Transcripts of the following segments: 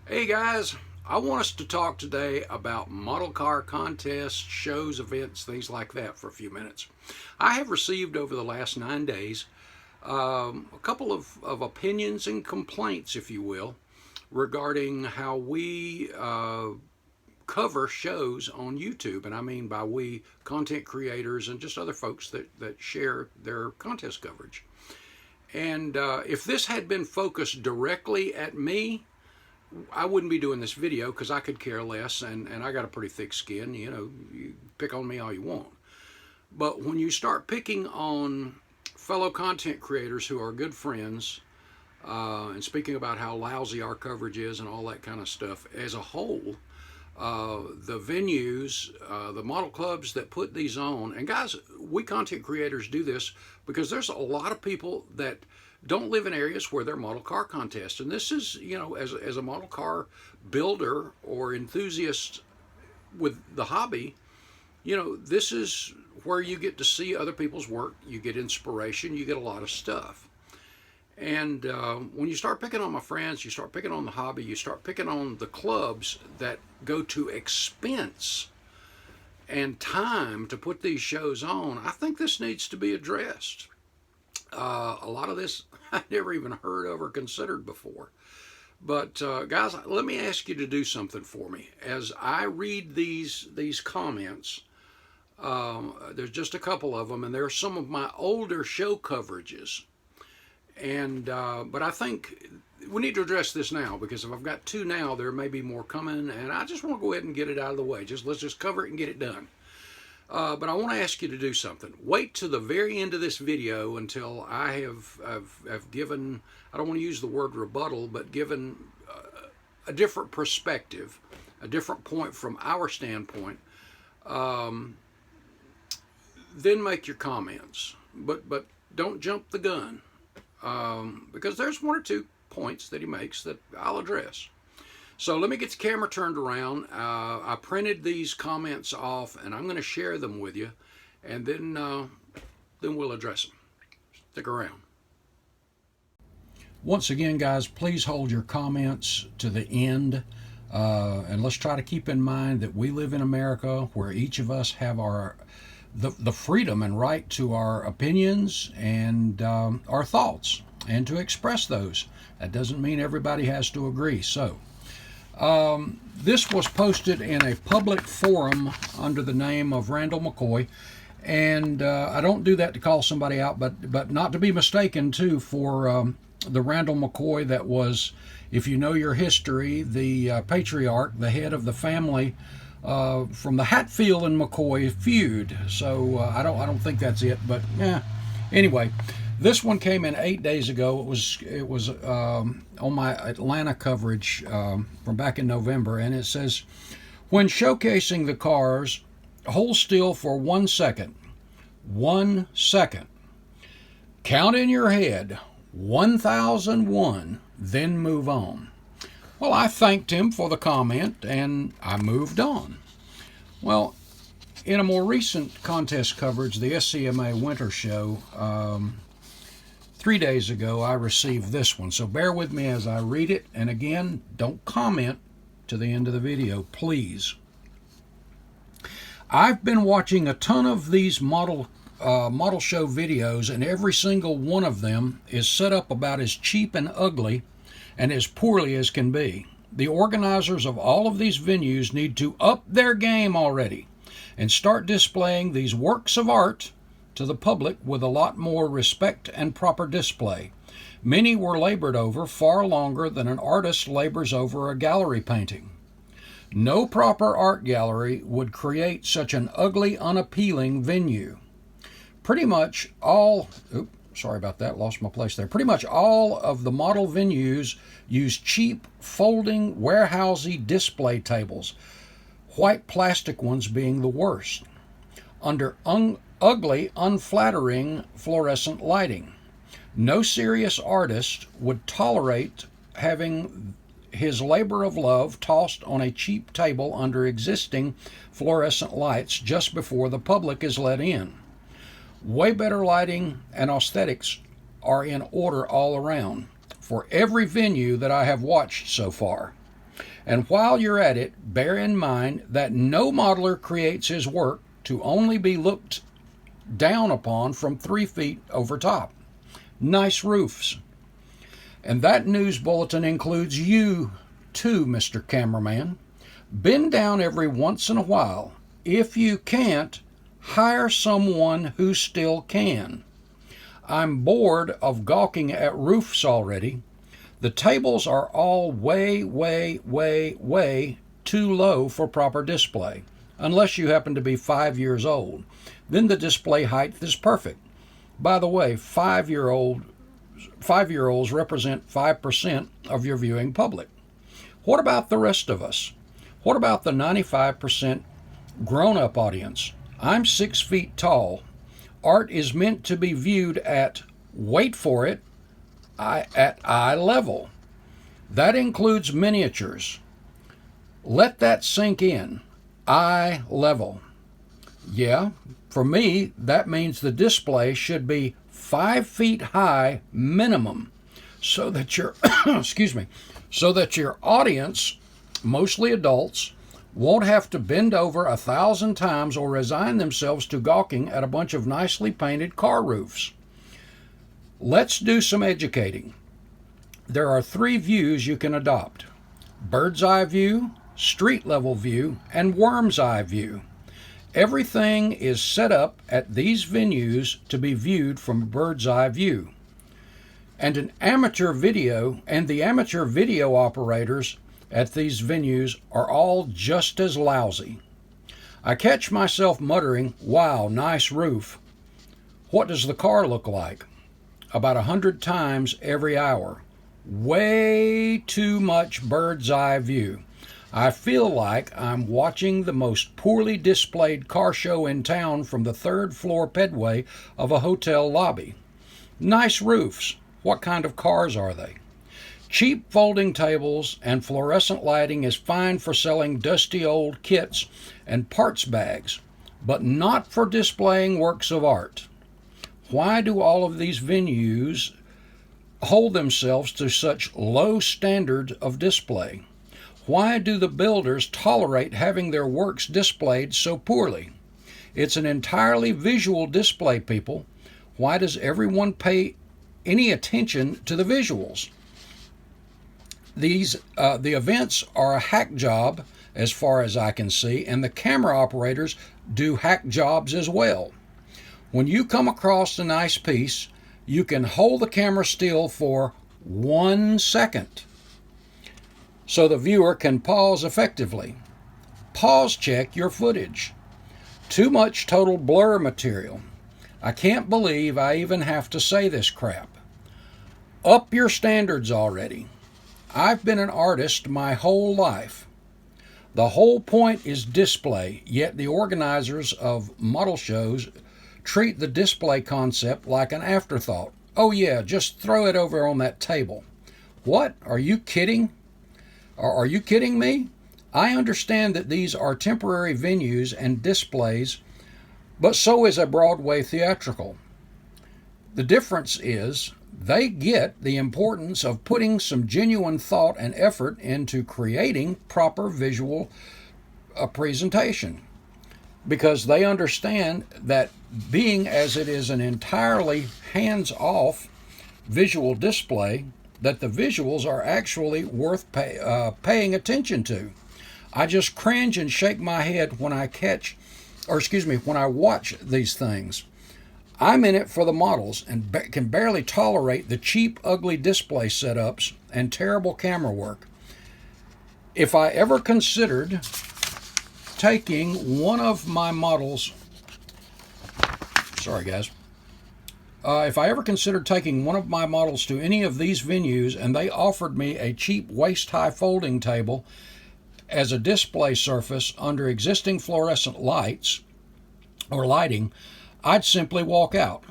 Hey guys, I want us to talk today about model car contests, shows, events, things like that for a few minutes. I have received over the last 9 days a couple of opinions and complaints, if you will, regarding how we cover shows on YouTube. And I mean by we, content creators and just other folks that share their contest coverage. And if this had been focused directly at me, I wouldn't be doing this video because I could care less, and I got a pretty thick skin. You pick on me all you want. But when you start picking on fellow content creators who are good friends, and speaking about how lousy our coverage is and all that kind of stuff as a whole, the venues, the model clubs that put these on, and guys, we content creators do this because there's a lot of people that don't live in areas where there are model car contests. And this is, as a model car builder or enthusiast with the hobby, this is where you get to see other people's work. You get inspiration, you get a lot of stuff. And when you start picking on my friends, you start picking on the hobby, you start picking on the clubs that go to expense and time to put these shows on, I think this needs to be addressed. A lot of this I never even heard of or considered before. But guys, let me ask you to do something for me. As I read these comments, there's just a couple of them, and they're some of my older show coverages. And but I think we need to address this now, because if I've got two now, there may be more coming, and I just want to go ahead and get it out of the way. Let's just cover it and get it done. But I want to ask you to do something. Wait to the very end of this video until I have given, I don't want to use the word rebuttal, but given a different perspective, a different point from our standpoint. Then make your comments. But don't jump the gun, because there's one or two points that he makes that I'll address. So let me get the camera turned around. I printed these comments off, and I'm going to share them with you, and then we'll address them. Stick around. Once again, guys, please hold your comments to the end, and let's try to keep in mind that we live in America, where each of us have the freedom and right to our opinions and our thoughts, and to express those. That doesn't mean everybody has to agree. So this was posted in a public forum under the name of Randall McCoy, and I don't do that to call somebody out, but not to be mistaken too for the Randall McCoy that was, if you know your history, the patriarch, the head of the family from the Hatfield and McCoy feud. So I don't think that's it, but anyway. This one came in 8 days ago. It was on my Atlanta coverage from back in November, and it says, when showcasing the cars, hold still for 1 second. 1 second. Count in your head 1001, then move on. Well, I thanked him for the comment, and I moved on. Well, in a more recent contest coverage, the SCMA Winter Show, 3 days ago, I received this one. So bear with me as I read it. And again, don't comment to the end of the video, please. I've been watching a ton of these model show videos, and every single one of them is set up about as cheap and ugly and as poorly as can be. The organizers of all of these venues need to up their game already and start displaying these works of art to the public with a lot more respect and proper display. Many were labored over far longer than an artist labors over a gallery painting. No proper art gallery would create such an ugly, unappealing venue. Pretty much all, sorry about that, lost my place there. Pretty much all of the model venues use cheap, folding, warehousey display tables, white plastic ones being the worst, under ugly, unflattering fluorescent lighting. No serious artist would tolerate having his labor of love tossed on a cheap table under existing fluorescent lights just before the public is let in. Way better lighting and aesthetics are in order all around for every venue that I have watched so far. And while you're at it, bear in mind that no modeler creates his work to only be looked down upon from 3 feet over top. Nice roofs. And that news bulletin includes you too, Mr. Cameraman. Bend down every once in a while. If you can't, hire someone who still can. I'm bored of gawking at roofs already. The tables are all way, way, way, way too low for proper display, unless you happen to be 5 years old. Then the display height is perfect. By the way, 5-year-olds represent 5% of your viewing public. What about the rest of us? What about the 95% grown-up audience? I'm 6 feet tall. Art is meant to be viewed at, wait for it, at eye level. That includes miniatures. Let that sink in. Eye level. Yeah, for me, that means the display should be 5 feet high minimum, so that your so that your audience, mostly adults, won't have to bend over 1,000 times or resign themselves to gawking at a bunch of nicely painted car roofs. Let's do some educating. There are 3 views you can adopt: bird's eye view, street level view, and worm's eye view. Everything is set up at these venues to be viewed from a bird's eye view. And the amateur video operators at these venues are all just as lousy. I catch myself muttering, "Wow, nice roof." What does the car look like? About 100 times every hour. Way too much bird's eye view. I feel like I'm watching the most poorly displayed car show in town from the 3rd floor pedway of a hotel lobby. Nice roofs. What kind of cars are they? Cheap folding tables and fluorescent lighting is fine for selling dusty old kits and parts bags, but not for displaying works of art. Why do all of these venues hold themselves to such low standard of display? Why do the builders tolerate having their works displayed so poorly? It's an entirely visual display, people. Why does everyone pay any attention to the visuals? The events are a hack job as far as I can see, and the camera operators do hack jobs as well. When you come across a nice piece, you can hold the camera still for 1 second so the viewer can pause effectively. Pause check your footage. Too much total blur material. I can't believe I even have to say this crap. Up your standards already. I've been an artist my whole life. The whole point is display, yet the organizers of model shows treat the display concept like an afterthought. Oh yeah, just throw it over on that table. What? Are you kidding? Are you kidding me? I understand that these are temporary venues and displays, but so is a Broadway theatrical. The difference is they get the importance of putting some genuine thought and effort into creating proper visual presentation, because they understand that being as it is an entirely hands-off visual display, that the visuals are actually worth paying attention to. I just cringe and shake my head when I when I watch these things. I'm in it for the models and can barely tolerate the cheap, ugly display setups and terrible camera work. If I ever considered taking one of my models, if I ever considered taking one of my models to any of these venues and they offered me a cheap waist-high folding table as a display surface under existing fluorescent lights or lighting, I'd simply walk out.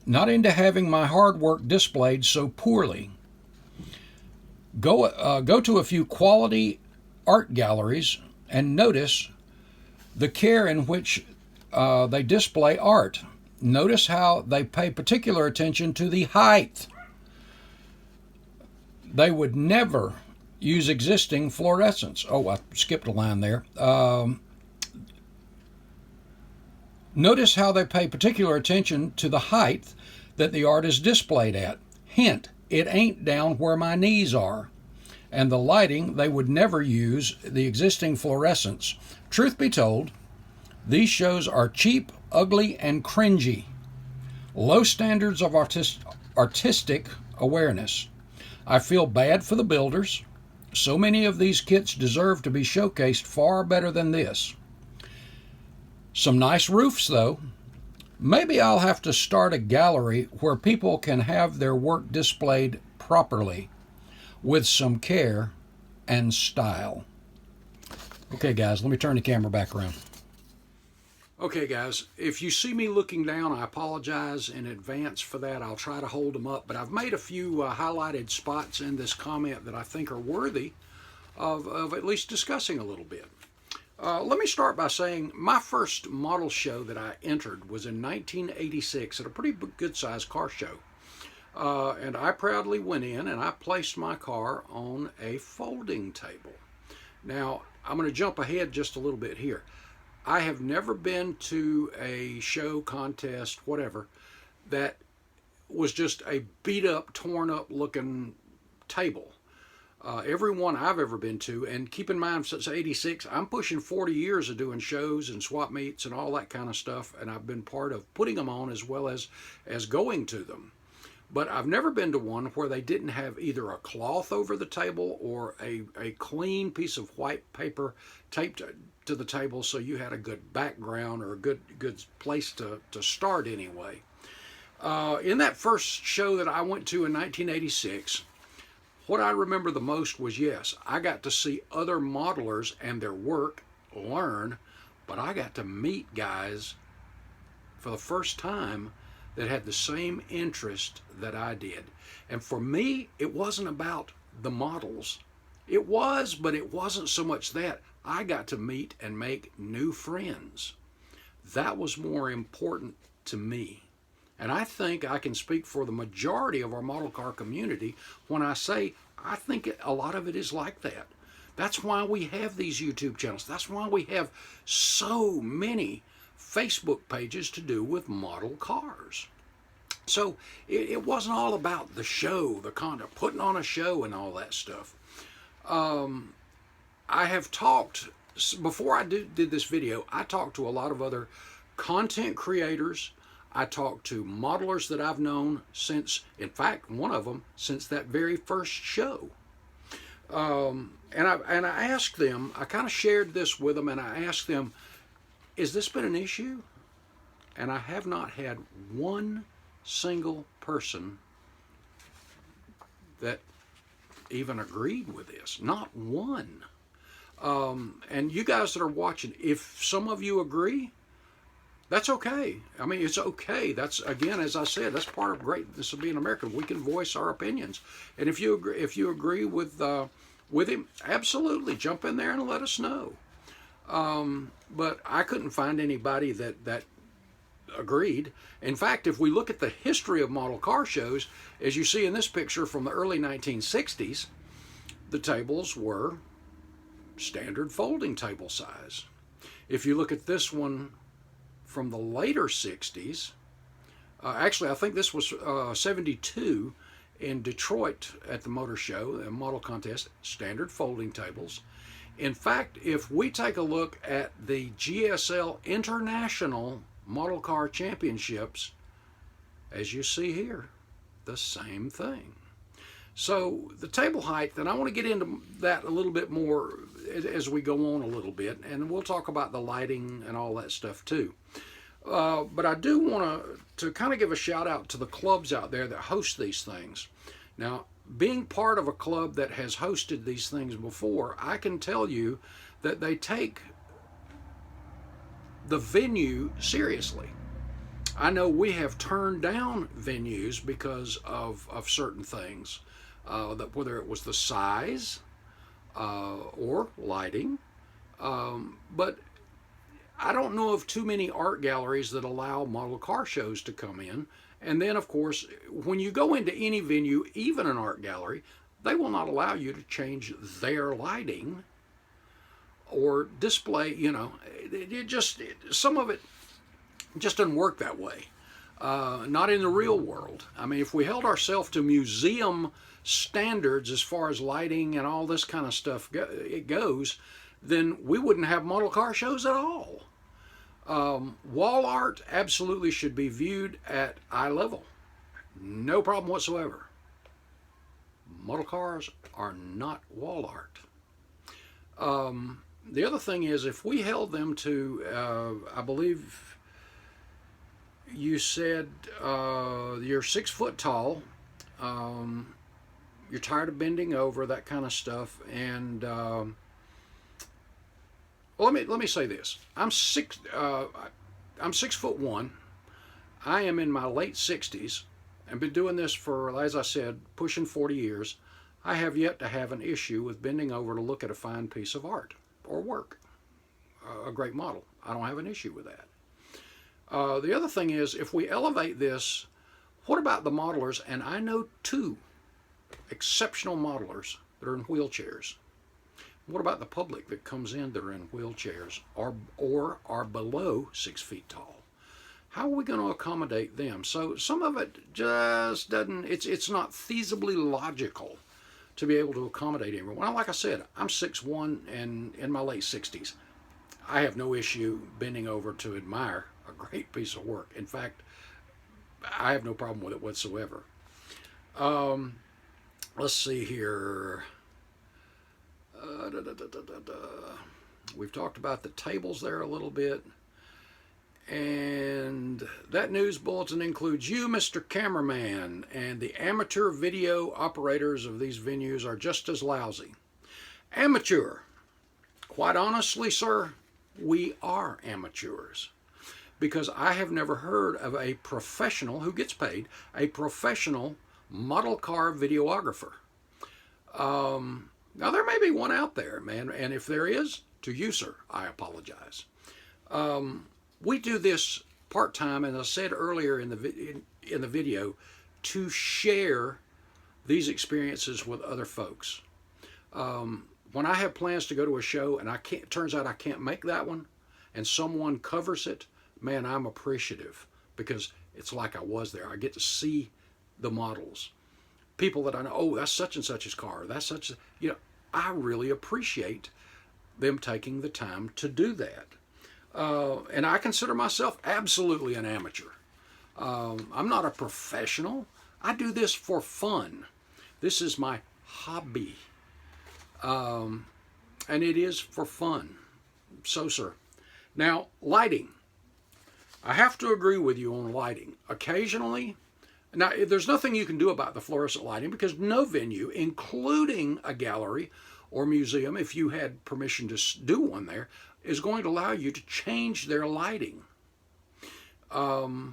Not into having my hard work displayed so poorly. Go to a few quality art galleries and notice the care in which they display art. Notice how they pay particular attention to the height. They would never use existing fluorescents. Oh, I skipped a line there. Notice how they pay particular attention to the height that the art is displayed at. Hint, it ain't down where my knees are. And the lighting, they would never use the existing fluorescents. Truth be told, these shows are cheap, ugly, and cringy. Low standards of artistic awareness. I feel bad for the builders. So many of these kits deserve to be showcased far better than this. Some nice roofs, though. Maybe I'll have to start a gallery where people can have their work displayed properly, with some care and style. Okay, guys, let me turn the camera back around. Okay, guys, if you see me looking down, I apologize in advance for that. I'll try to hold them up, but I've made a few highlighted spots in this comment that I think are worthy of at least discussing a little bit. Let me start by saying my first model show that I entered was in 1986 at a pretty good-sized car show. And I proudly went in and I placed my car on a folding table. Now, I'm going to jump ahead just a little bit here. I have never been to a show, contest, whatever, that was just a beat-up, torn-up looking table. Every one I've ever been to, and keep in mind since '86, I'm pushing 40 years of doing shows and swap meets and all that kind of stuff, and I've been part of putting them on as well as going to them. But I've never been to one where they didn't have either a cloth over the table or a clean piece of white paper taped to the table so you had a good background or a good place to start anyway. In that first show that I went to in 1986, what I remember the most was, yes, I got to see other modelers and their work, learn, but I got to meet guys for the first time that had the same interest that I did. And for me, it wasn't about the models. It was, but it wasn't so much that. I got to meet and make new friends. That was more important to me. And I think I can speak for the majority of our model car community when I say I think a lot of it is like that. That's why we have these YouTube channels. That's why we have so many Facebook pages to do with model cars. So it wasn't all about the show, the content, putting on a show and all that stuff. I have talked, before I did this video, I talked to a lot of other content creators. I talked to modelers that I've known since, in fact, one of them, since that very first show. And I asked them, I kind of shared this with them, and I asked them, has this been an issue? And I have not had one single person that even agreed with this. Not one. And you guys that are watching, if some of you agree, that's okay. I mean, it's okay. That's, again, as I said, that's part of greatness of being American. We can voice our opinions. And if you agree with him, absolutely jump in there and let us know. But I couldn't find anybody that agreed. In fact, if we look at the history of model car shows, as you see in this picture from the early 1960s, the tables were standard folding table size. If you look at this one from the later 60s, actually I think this was 72 in Detroit at the motor show, a model contest, standard folding tables. In fact, if we take a look at the GSL International Model Car Championships, as you see here, the same thing. So the table height, and I want to get into that a little bit more as we go on a little bit, and we'll talk about the lighting and all that stuff too. But I do want to kind of give a shout out to the clubs out there that host these things. Now, being part of a club that has hosted these things before, I can tell you that they take the venue seriously. I know we have turned down venues because of certain things, that whether it was the size or lighting, but I don't know of too many art galleries that allow model car shows to come in. And then, of course, when you go into any venue, even an art gallery, they will not allow you to change their lighting or display. Some of it just doesn't work that way. Not in the real world. I mean, if we held ourselves to museum standards as far as lighting and all this kind of stuff goes, then we wouldn't have model car shows at all. Wall art absolutely should be viewed at eye level. No problem whatsoever. Model cars are not wall art. The other thing is, if we held them to, I believe you said you're 6 foot tall, you're tired of bending over, that kind of stuff, and well, let me say this: I'm 6'1". I am in my late 60s and been doing this for, as I said, pushing 40 years. I have yet to have an issue with bending over to look at a fine piece of art or work, a great model. I don't have an issue with that. The other thing is, if we elevate this, what about the modelers? And I know 2 exceptional modelers that are in wheelchairs. What about the public that comes in that are in wheelchairs or are below 6 feet tall? How are we going to accommodate them? So some of it just doesn't, it's not feasibly logical to be able to accommodate everyone. Well, like I said, I'm 6'1" and in my late 60s. I have no issue bending over to admire a great piece of work. In fact, I have no problem with it whatsoever. Let's see here. We've talked about the tables there a little bit. And that news bulletin includes you, Mr. Cameraman, and the amateur video operators of these venues are just as lousy. Amateur. Quite honestly, sir, we are amateurs. Because I have never heard of a professional who gets paid, a professional model car videographer. Now, there may be one out there, man, and if there is, to you, sir, I apologize. We do this part-time, and I said earlier in the video, to share these experiences with other folks. When I have plans to go to a show and it turns out I can't make that one, and someone covers it, man, I'm appreciative because it's like I was there. I get to see the models. People that I know, oh, that's such and such's car. That's such, I really appreciate them taking the time to do that. And I consider myself absolutely an amateur. I'm not a professional. I do this for fun. This is my hobby. And it is for fun. So, sir. Now, lighting. I have to agree with you on lighting. Occasionally, now there's nothing you can do about the fluorescent lighting because no venue, including a gallery or museum, if you had permission to do one there, is going to allow you to change their lighting. I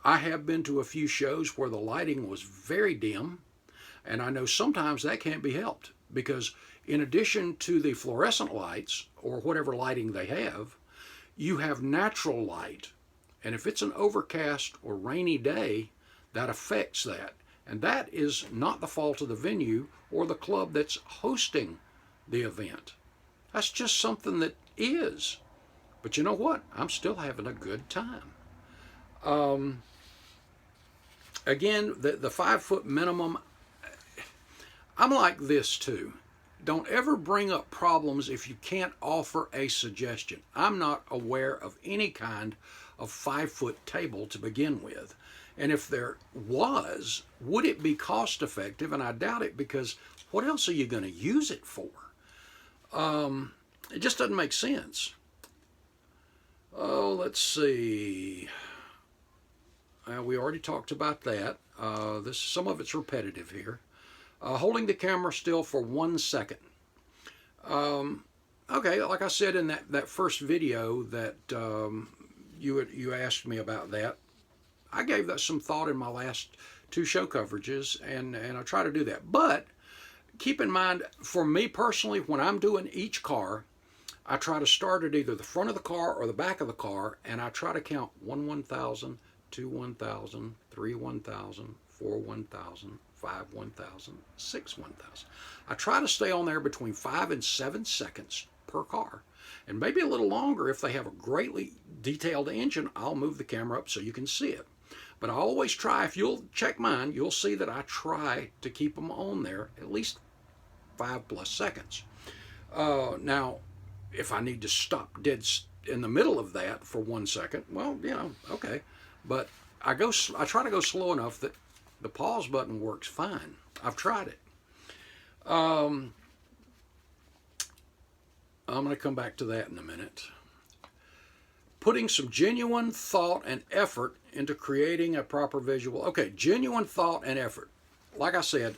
have been to a few shows where the lighting was very dim, and I know sometimes that can't be helped because in addition to the fluorescent lights or whatever lighting they have, you have natural light. And if it's an overcast or rainy day, that affects that. And that is not the fault of the venue or the club that's hosting the event. That's just something that is. But you know what? I'm still having a good time. Again, the 5 foot minimum, I'm like this too. Don't ever bring up problems if you can't offer a suggestion. I'm not aware of any kind of 5 foot table to begin with. And if there was, would it be cost effective? And I doubt it because what else are you going to use it for? It just doesn't make sense. Oh, let's see. We already talked about that. Some of it's repetitive here. Holding the camera still for 1 second. Okay, like I said in that first video that you asked me about that, I gave that some thought in my last 2 show coverages, and I try to do that. But keep in mind, for me personally, when I'm doing each car, I try to start at either the front of the car or the back of the car, and I try to count 1 1,000, 2 1,000, 3 1,000, 4 1,000, 5 1,000, 6 1,000. I try to stay on there between 5 and 7 seconds per car. And maybe a little longer if they have a greatly detailed engine. I'll move the camera up so you can see it. But I always try, if you'll check mine, you'll see that I try to keep them on there at least 5+ seconds. Now, if I need to stop dead in the middle of that for 1 second, well, okay. But I try to go slow enough that the pause button works fine. I've tried it. I'm going to come back to that in a minute. Putting some genuine thought and effort into creating a proper visual. Okay, genuine thought and effort. Like I said,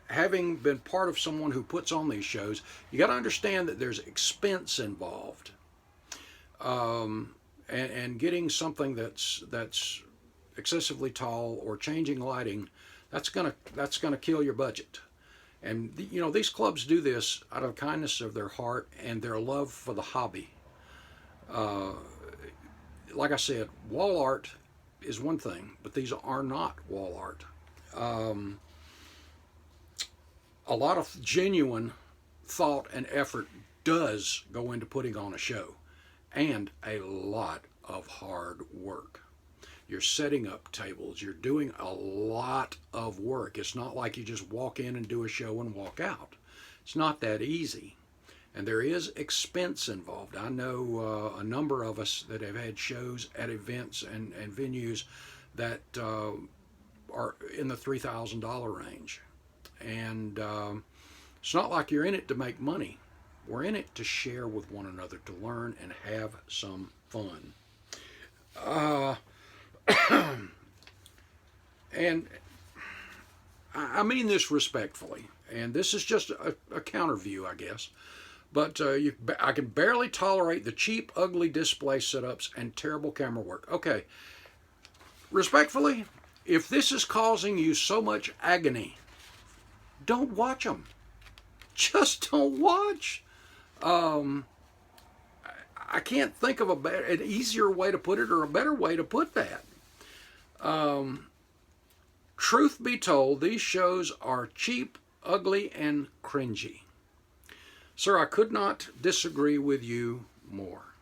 having been part of someone who puts on these shows, you got to understand that there's expense involved. And getting something that's excessively tall or changing lighting, that's gonna kill your budget. And these clubs do this out of kindness of their heart and their love for the hobby. Like I said, wall art is one thing, but these are not wall art. A lot of genuine thought and effort does go into putting on a show, and a lot of hard work. You're setting up tables. You're doing a lot of work. It's not like you just walk in and do a show and walk out. It's not that easy. And there is expense involved. I know a number of us that have had shows at events and venues that are in the $3,000 range. And it's not like you're in it to make money. We're in it to share with one another, to learn and have some fun. And I mean this respectfully, and this is just a counter view, I guess. But I can barely tolerate the cheap, ugly display setups and terrible camera work. Okay, respectfully, if this is causing you so much agony, don't watch them. Just don't watch. I can't think of an easier way to put it or a better way to put that. Truth be told, these shows are cheap, ugly, and cringy. Sir, I could not disagree with you more.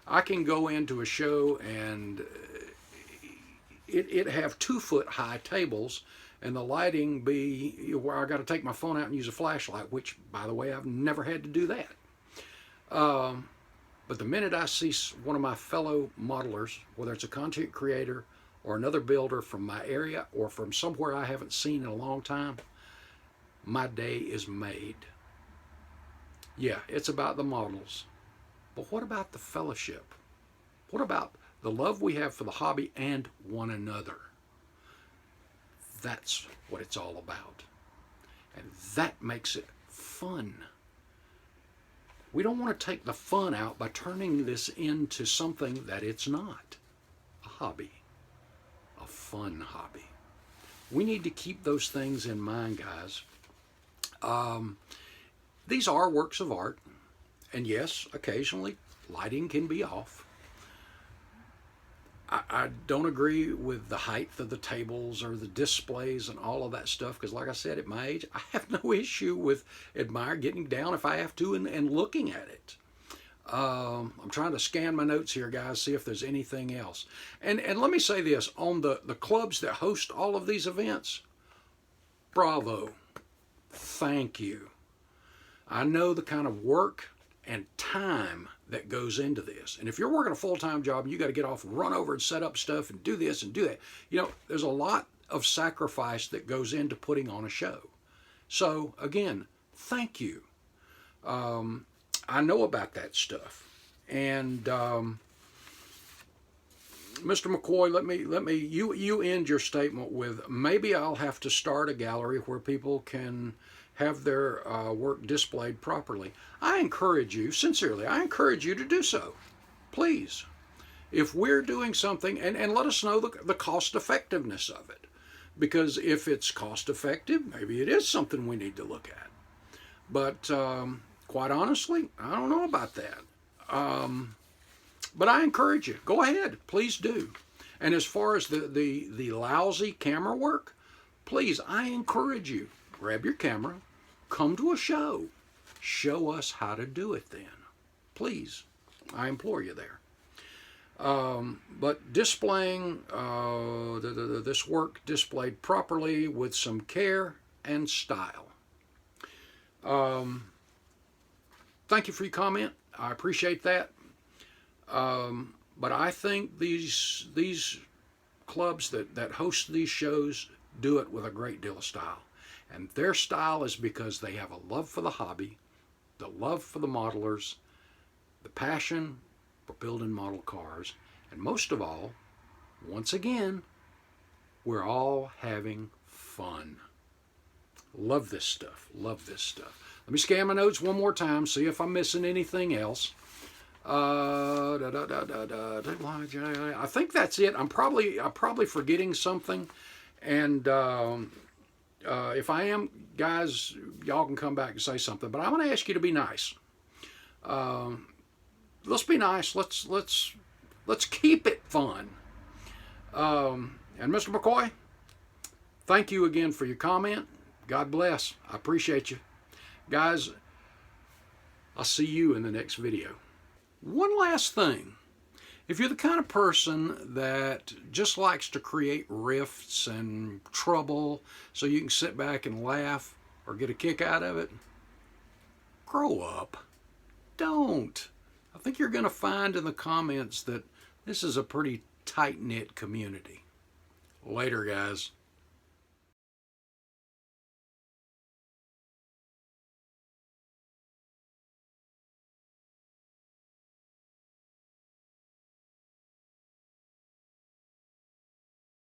I can go into a show and it have 2-foot high tables, and the lighting be where I got to take my phone out and use a flashlight, which, by the way, I've never had to do that. But the minute I see one of my fellow modelers, whether it's a content creator or another builder from my area or from somewhere I haven't seen in a long time, my day is made. Yeah, it's about the models. But what about the fellowship? What about the love we have for the hobby and one another? That's what it's all about. And that makes it fun. We don't want to take the fun out by turning this into something that it's not. A hobby. A fun hobby. We need to keep those things in mind, guys. These are works of art. And yes, occasionally lighting can be off. I don't agree with the height of the tables or the displays and all of that stuff, because like I said, at my age, I have no issue with getting down if I have to and looking at it. I'm trying to scan my notes here, guys, see if there's anything else. And let me say this, on the clubs that host all of these events, bravo, thank you. I know the kind of work and time that goes into this. And if you're working a full-time job and you got to get off and run over and set up stuff and do this and do that, there's a lot of sacrifice that goes into putting on a show. So again, thank you. I know about that stuff. And Mr. McCoy, you end your statement with, maybe I'll have to start a gallery where people can have their work displayed properly. I encourage you, sincerely, I encourage you to do so. Please. If we're doing something, and let us know the cost effectiveness of it. Because if it's cost effective, maybe it is something we need to look at. But quite honestly, I don't know about that. But I encourage you, go ahead, please do. And as far as the lousy camera work, please, I encourage you, grab your camera, come to a show, show us how to do it then. Please, I implore you there. But displaying this work displayed properly with some care and style. Thank you for your comment. I appreciate that. But I think these clubs that host these shows do it with a great deal of style. And their style is because they have a love for the hobby, the love for the modelers, the passion for building model cars, and most of all, once again, we're all having fun. Love this stuff. Love this stuff. Let me scan my notes one more time, see if I'm missing anything else. I think that's it. I'm probably forgetting something, and if I am, guys, y'all can come back and say something. But I'm going to ask you to be nice. Let's be nice. Let's keep it fun. And Mr. McCoy, thank you again for your comment. God bless. I appreciate you. Guys, I'll see you in the next video. One last thing. If you're the kind of person that just likes to create rifts and trouble so you can sit back and laugh or get a kick out of it, grow up. Don't. I think you're going to find in the comments that this is a pretty tight-knit community. Later, guys.